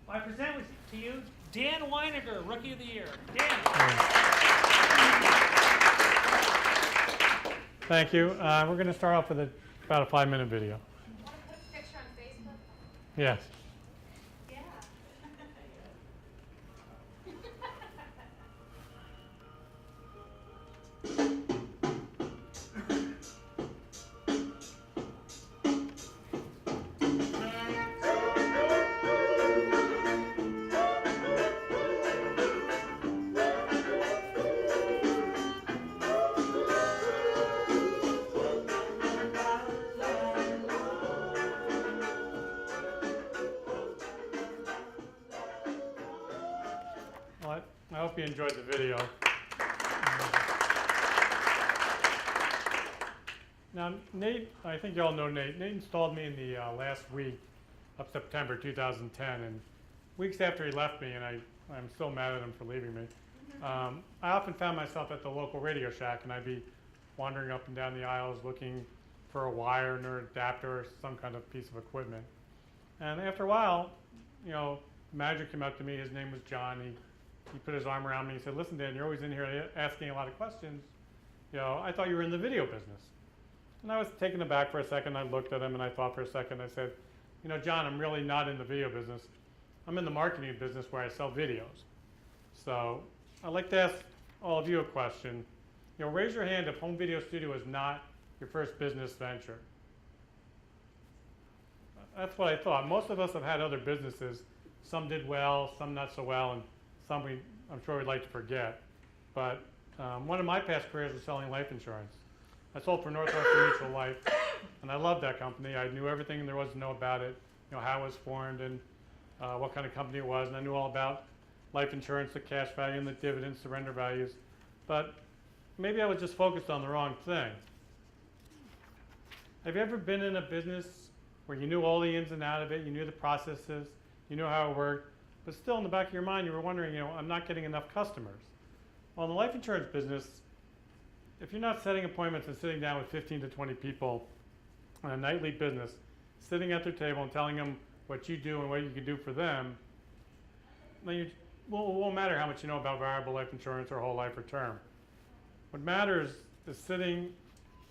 I present to you Dan Weiniger, Rookie of the Year. Dan. Thank you. We're going to start off with about a 5-minute video. Want to put a picture on Facebook? Yes. Yeah. Well, I hope you enjoyed the video. Now, Nate, I think you all know Nate. Nate installed me in the last week of September 2010, and weeks after he left me, and I'm still mad at him for leaving me, I often found myself at the local Radio Shack, and I'd be wandering up and down the aisles looking for a wire or an adapter or some kind of piece of equipment. And after a while, you know, manager came up to me. His name was John. He put his arm around me and said, "Listen, Dan, you're always in here asking a lot of questions. You know, I thought you were in the video business." And I was taken aback for a second. I looked at him and I thought for a second. I said, "You know, John, I'm really not in the video business. I'm in the marketing business where I sell videos. So I'd like to ask all of you a question. You know, raise your hand if home video studio is not your first business venture." That's what I thought. Most of us have had other businesses. Some did well, some not so well, and some I'm sure we'd like to forget. But one of my past careers was selling life insurance. I sold for Northwestern Mutual Life, and I loved that company. I knew everything there was to know about it, you know, how it was formed and what kind of company it was, and I knew all about life insurance, the cash value and the dividend surrender values. But maybe I was just focused on the wrong thing. Have you ever been in a business where you knew all the ins and outs of it, you knew the processes, you knew how it worked, but still in the back of your mind you were wondering, you know, I'm not getting enough customers? Well, in the life insurance business, if you're not setting appointments and sitting down with 15 to 20 people on a nightly business, sitting at their table and telling them what you do and what you can do for them, then it won't matter how much you know about variable life insurance or whole life or term. What matters is sitting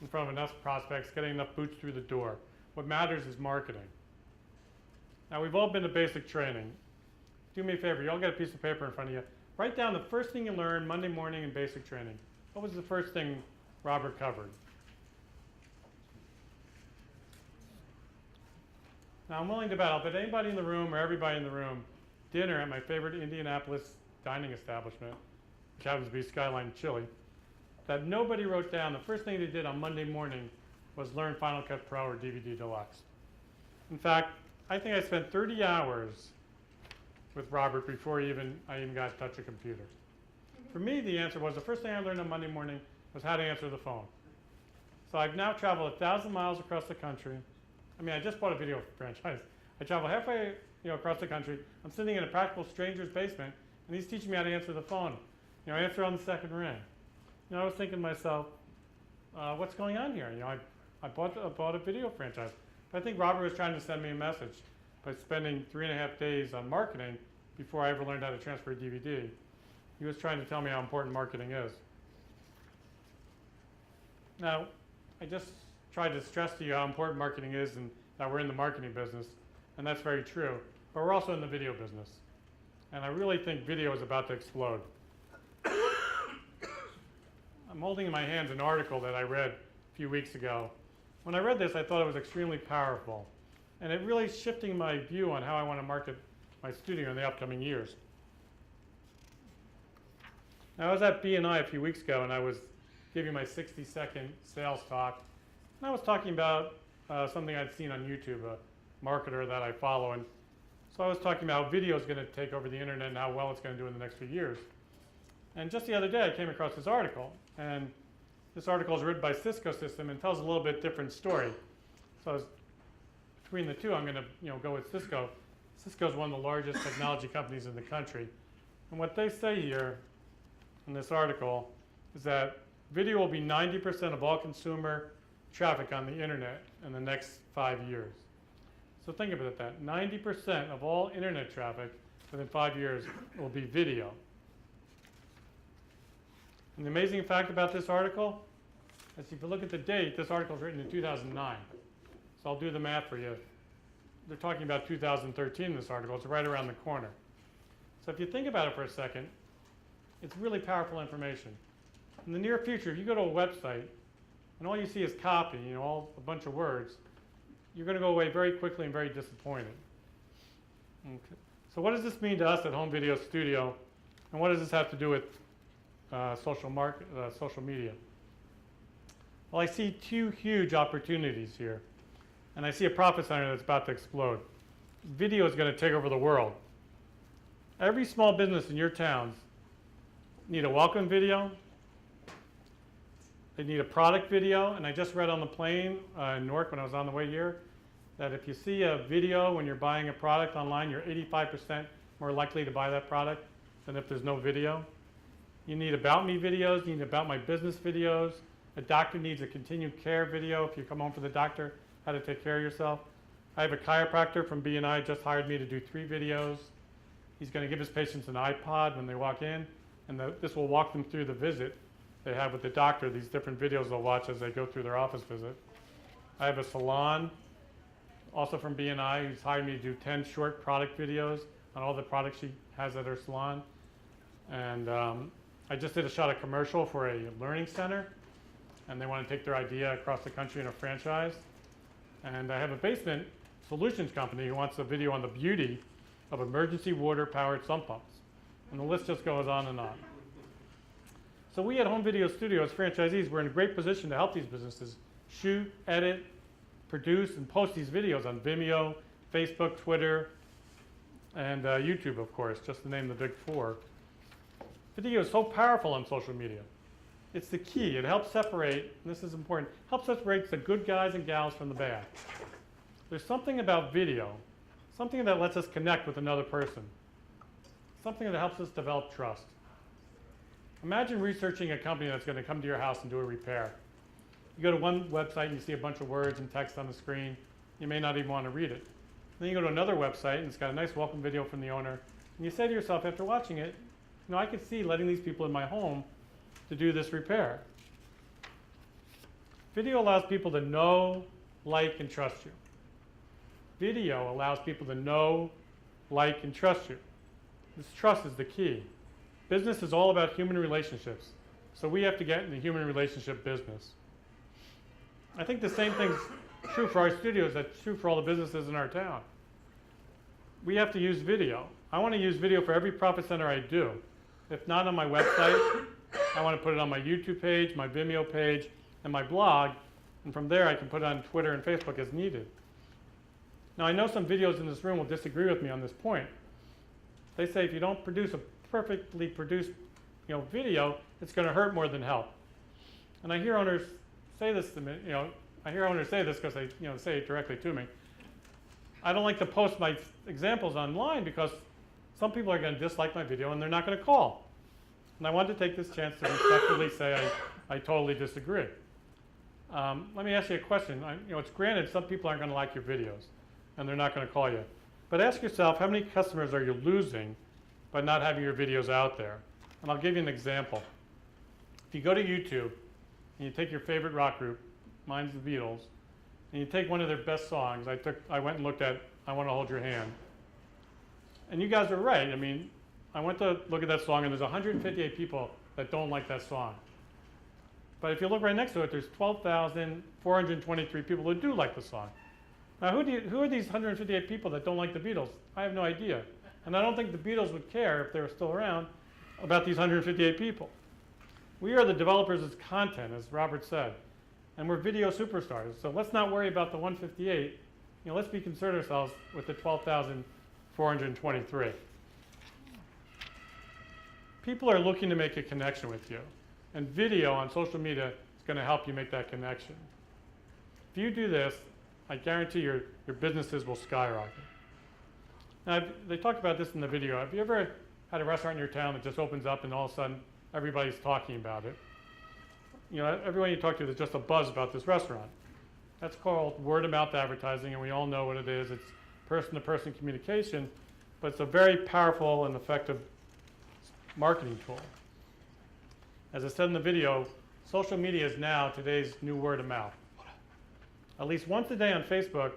in front of enough prospects, getting enough boots through the door. What matters is marketing. Now, we've all been to basic training. Do me a favor, you all get a piece of paper in front of you. Write down the first thing you learned Monday morning in basic training. What was the first thing Robert covered? Now, I'm willing to bet, I'll bet anybody in the room or everybody in the room, dinner at my favorite Indianapolis dining establishment, which happens to be Skyline Chili, that nobody wrote down the first thing they did on Monday morning was learn Final Cut Pro or DVD Deluxe. In fact, I think I spent 30 hours with Robert before I even got to touch a computer. For me, the answer was the first thing I learned on Monday morning was how to answer the phone. So I've now traveled 1,000 miles across the country. I mean, I just bought a video franchise. I travel halfway, you know, across the country. I'm sitting in a practical stranger's basement, and he's teaching me how to answer the phone. You know, answer on the second ring. You know, I was thinking to myself, what's going on here? You know, I bought a video franchise. But I think Robert was trying to send me a message by spending 3.5 days on marketing before I ever learned how to transfer a DVD. He was trying to tell me how important marketing is. Now, I just tried to stress to you how important marketing is and that we're in the marketing business, and that's very true. But we're also in the video business. And I really think video is about to explode. I'm holding in my hands an article that I read a few weeks ago. When I read this, I thought it was extremely powerful. And it really is shifting my view on how I want to market my studio in the upcoming years. Now, I was at B&I a few weeks ago, and I was giving my 60-second sales talk. And I was talking about something I'd seen on YouTube, a marketer that I follow. And so I was talking about how video is going to take over the internet and how well it's going to do in the next few years. And just the other day, I came across this article. And this article is written by Cisco System and tells a little bit different story. So between the two, I'm going to go with Cisco. Cisco is one of the largest technology companies in the country. And what they say here in this article is that video will be 90% of all consumer traffic on the internet in the next 5 years. So think about that. 90% of all internet traffic within 5 years will be video. And the amazing fact about this article is if you look at the date, this article was written in 2009. So I'll do the math for you. They're talking about 2013 in this article. It's right around the corner. So if you think about it for a second, it's really powerful information. In the near future, if you go to a website and all you see is copy, a bunch of words, you're going to go away very quickly and very disappointed. Okay. So what does this mean to us at Home Video Studio, and what does this have to do with social media? Well, I see two huge opportunities here, and I see a profit center that's about to explode. Video is going to take over the world. Every small business in your towns need a welcome video. They need a product video, and I just read on the plane in Newark when I was on the way here that if you see a video when you're buying a product online, you're 85% more likely to buy that product than if there's no video. You need About Me videos, you need About My Business videos. A doctor needs a continued care video if you come home from the doctor, how to take care of yourself. I have a chiropractor from B&I just hired me to do 3 videos. He's going to give his patients an iPod when they walk in, and this will walk them through the visit they have with the doctor. These different videos they'll watch as they go through their office visit. I have a salon, also from B&I, who's hired me to do 10 short product videos on all the products she has at her salon. And I just did a shot of commercial for a learning center, and they want to take their idea across the country in a franchise. And I have a basement solutions company who wants a video on the beauty of emergency water-powered sump pumps. And the list just goes on and on. So we at Home Video Studio as franchisees, we're in a great position to help these businesses shoot, edit, produce, and post these videos on Vimeo, Facebook, Twitter, and YouTube, of course, just to name the big 4. Video is so powerful on social media. It's the key. It helps separate, and this is important, helps separate the good guys and gals from the bad. There's something about video, something that lets us connect with another person, something that helps us develop trust. Imagine researching a company that's going to come to your house and do a repair. You go to one website and you see a bunch of words and text on the screen. You may not even want to read it. Then you go to another website and it's got a nice welcome video from the owner. And you say to yourself after watching it, I could see letting these people in my home to do this repair. Video allows people to know, like, and trust you. Video allows people to know, like, and trust you. This trust is the key. Business is all about human relationships, so we have to get in the human relationship business. I think the same thing's true for our studios, that's true for all the businesses in our town. We have to use video. I want to use video for every profit center I do. If not on my website, I want to put it on my YouTube page, my Vimeo page, and my blog, and from there I can put it on Twitter and Facebook as needed. Now I know some videos in this room will disagree with me on this point. They say if you don't produce a perfectly produced video, it's going to hurt more than help. And I hear owners say this to me, I hear owners say this because they say it directly to me. I don't like to post my examples online because some people are going to dislike my video and they're not going to call. And I want to take this chance to respectfully say I totally disagree. Let me ask you a question. It's granted some people aren't going to like your videos and they're not going to call you. But ask yourself, how many customers are you losing by not having your videos out there? And I'll give you an example. If you go to YouTube and you take your favorite rock group, mine's the Beatles, and you take one of their best songs, I went and looked at I Want to Hold Your Hand. And you guys are right. I went to look at that song and there's 158 people that don't like that song. But if you look right next to it, there's 12,423 people who do like the song. Now, who are these 158 people that don't like the Beatles? I have no idea. And I don't think the Beatles would care, if they were still around, about these 158 people. We are the developers of content, as Robert said, and we're video superstars. So let's not worry about the 158. Let's be concerned ourselves with the 12,423. People are looking to make a connection with you, and video on social media is going to help you make that connection. If you do this, I guarantee your businesses will skyrocket. Now, they talked about this in the video. Have you ever had a restaurant in your town that just opens up and all of a sudden everybody's talking about it? Everyone you talk to, there's just a buzz about this restaurant. That's called word-of-mouth advertising, and we all know what it is. It's person-to-person communication, but it's a very powerful and effective marketing tool. As I said in the video, social media is now today's new word-of-mouth. At least once a day on Facebook,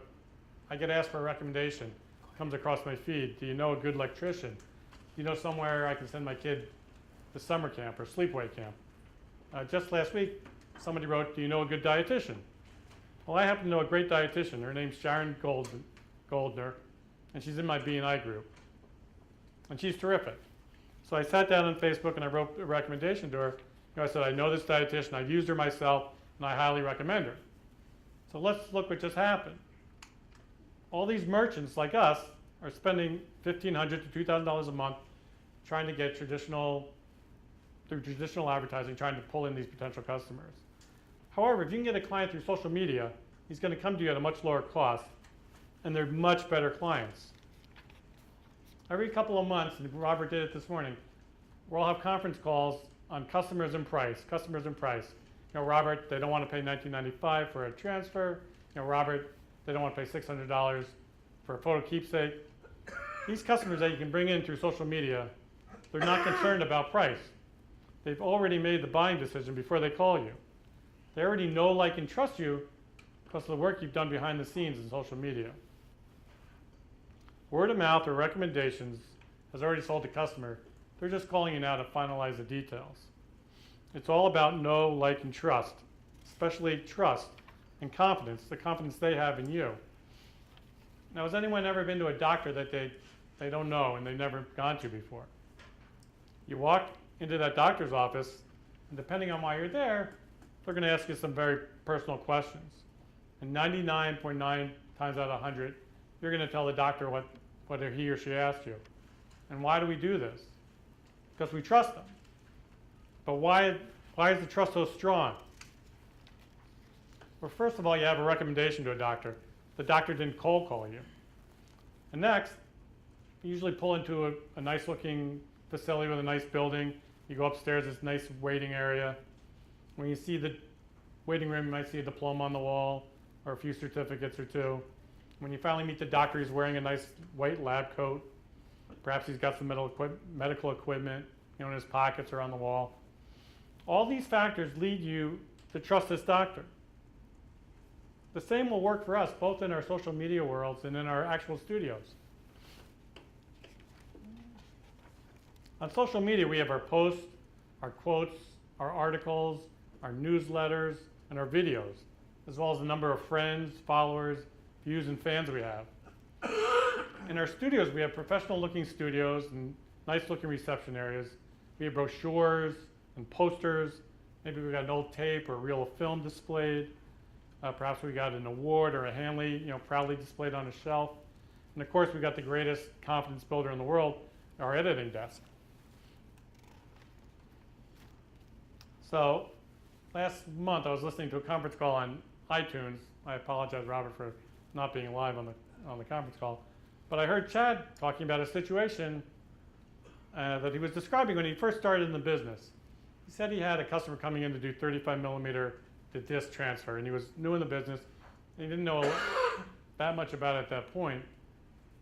I get asked for a recommendation. Comes across my feed. Do you know a good electrician? Do you know somewhere I can send my kid to summer camp or sleepaway camp? Just last week, somebody wrote, do you know a good dietitian? Well, I happen to know a great dietitian. Her name's Sharon Goldner, and she's in my B&I group. And she's terrific. So I sat down on Facebook and I wrote a recommendation to her. You know, I said, I know this dietitian, I've used her myself, and I highly recommend her. So let's look what just happened. All these merchants like us are spending $1,500 to $2,000 a month trying to get through traditional advertising, trying to pull in these potential customers. However, if you can get a client through social media, he's going to come to you at a much lower cost, and they're much better clients. Every couple of months, and Robert did it this morning, we'll have conference calls on customers and price, customers and price. You know, Robert, they don't want to pay $19.95 for a transfer. You know, Robert, they don't want to pay $600 for a photo keepsake. These customers that you can bring in through social media, they're not concerned about price. They've already made the buying decision before they call you. They already know, like, and trust you because of the work you've done behind the scenes in social media. Word of mouth or recommendations has already sold the customer. They're just calling you now to finalize the details. It's all about know, like, and trust, especially trust and confidence, the confidence they have in you. Now, has anyone ever been to a doctor that they don't know and they've never gone to before? You walk into that doctor's office, and depending on why you're there, they're going to ask you some very personal questions. And 99.9 times out of 100, you're going to tell the doctor what he or she asked you. And why do we do this? Because we trust them. But why is the trust so strong? Well, first of all, you have a recommendation to a doctor. The doctor didn't cold call you. And next, you usually pull into a nice looking facility with a nice building. You go upstairs, this nice waiting area. When you see the waiting room, you might see a diploma on the wall or a few certificates or two. When you finally meet the doctor, he's wearing a nice white lab coat. Perhaps he's got some medical equipment, you know, in his pockets or on the wall. All these factors lead you to trust this doctor. The same will work for us, both in our social media worlds and in our actual studios. On social media, we have our posts, our quotes, our articles, our newsletters, and our videos, as well as the number of friends, followers, views, and fans we have. In our studios, we have professional-looking studios and nice-looking reception areas. We have brochures and posters. Maybe we've got an old tape or a reel of film displayed. Perhaps we got an award or a Hanley, you know, proudly displayed on a shelf. And of course, we got the greatest confidence builder in the world, our editing desk. So last month, I was listening to a conference call on iTunes. I apologize, Robert, for not being live on the conference call. But I heard Chad talking about a situation that he was describing when he first started in the business. He said he had a customer coming in to do 35 millimeter to disc transfer, and he was new in the business. And he didn't know that much about it at that point.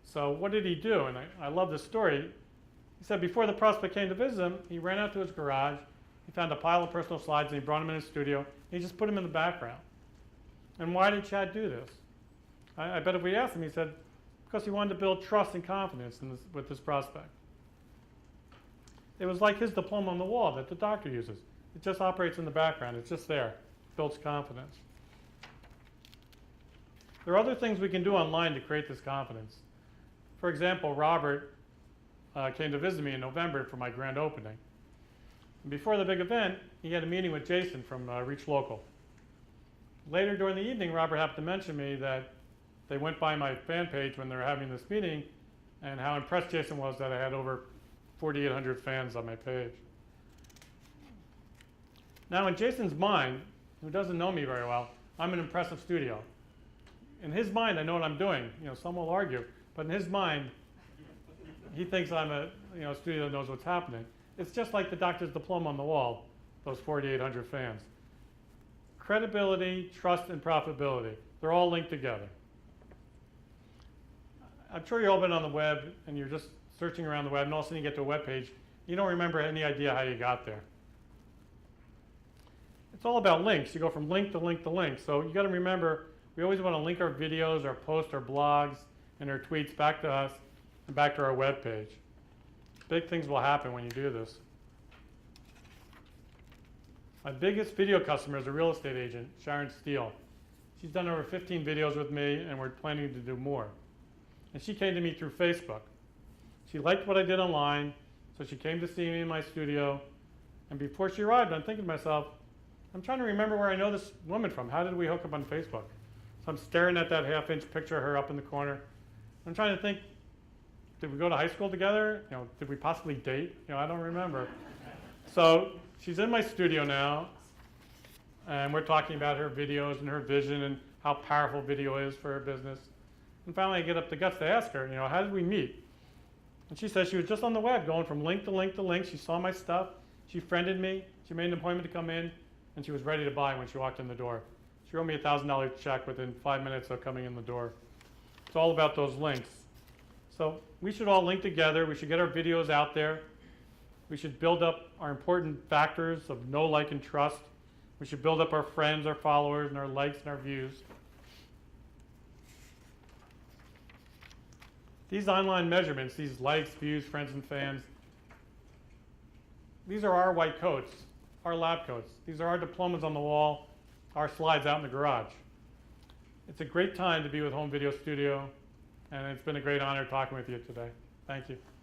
So what did he do? And I love this story. He said before the prospect came to visit him, he ran out to his garage. He found a pile of personal slides, and he brought them in his studio. And he just put them in the background. And why did Chad do this? I bet if we asked him, he said, because he wanted to build trust and confidence with this prospect. It was like his diploma on the wall that the doctor uses. It just operates in the background. It's just there. It builds confidence. There are other things we can do online to create this confidence. For example, Robert came to visit me in November for my grand opening. And before the big event, he had a meeting with Jason from Reach Local. Later during the evening, Robert happened to mention to me that they went by my fan page when they were having this meeting and how impressed Jason was that I had over 4,800 fans on my page. Now in Jason's mind, who doesn't know me very well, I'm an impressive studio. In his mind, I know what I'm doing. You know, some will argue, but in his mind, he thinks I'm a studio that knows what's happening. It's just like the doctor's diploma on the wall, those 4,800 fans. Credibility, trust, and profitability. They're all linked together. I'm sure you've all been on the web and you're just searching around the web and all of a sudden you get to a web page. You don't remember any idea how you got there. It's all about links. You go from link to link to link. So you got to remember, we always want to link our videos, our posts, our blogs, and our tweets back to us and back to our web page. Big things will happen when you do this. My biggest video customer is a real estate agent, Sharon Steele. She's done over 15 videos with me, and we're planning to do more. And she came to me through Facebook. She liked what I did online, so she came to see me in my studio. And before she arrived, I'm thinking to myself, I'm trying to remember where I know this woman from. How did we hook up on Facebook? So I'm staring at that half-inch picture of her up in the corner. I'm trying to think, did we go to high school together? You know, did we possibly date? You know, I don't remember. So she's in my studio now, and we're talking about her videos and her vision and how powerful video is for her business. And finally, I get up the guts to ask her, you know, how did we meet? And she says she was just on the web, going from link to link to link. She saw my stuff. She friended me. She made an appointment to come in, and she was ready to buy when she walked in the door. She wrote me a $1,000 check within 5 minutes of coming in the door. It's all about those links. So we should all link together. We should get our videos out there. We should build up our important factors of know, like, and trust. We should build up our friends, our followers, and our likes and our views. These online measurements, these likes, views, friends, and fans, these are our white coats, our lab coats. These are our diplomas on the wall, our slides out in the garage. It's a great time to be with Home Video Studio, and it's been a great honor talking with you today. Thank you.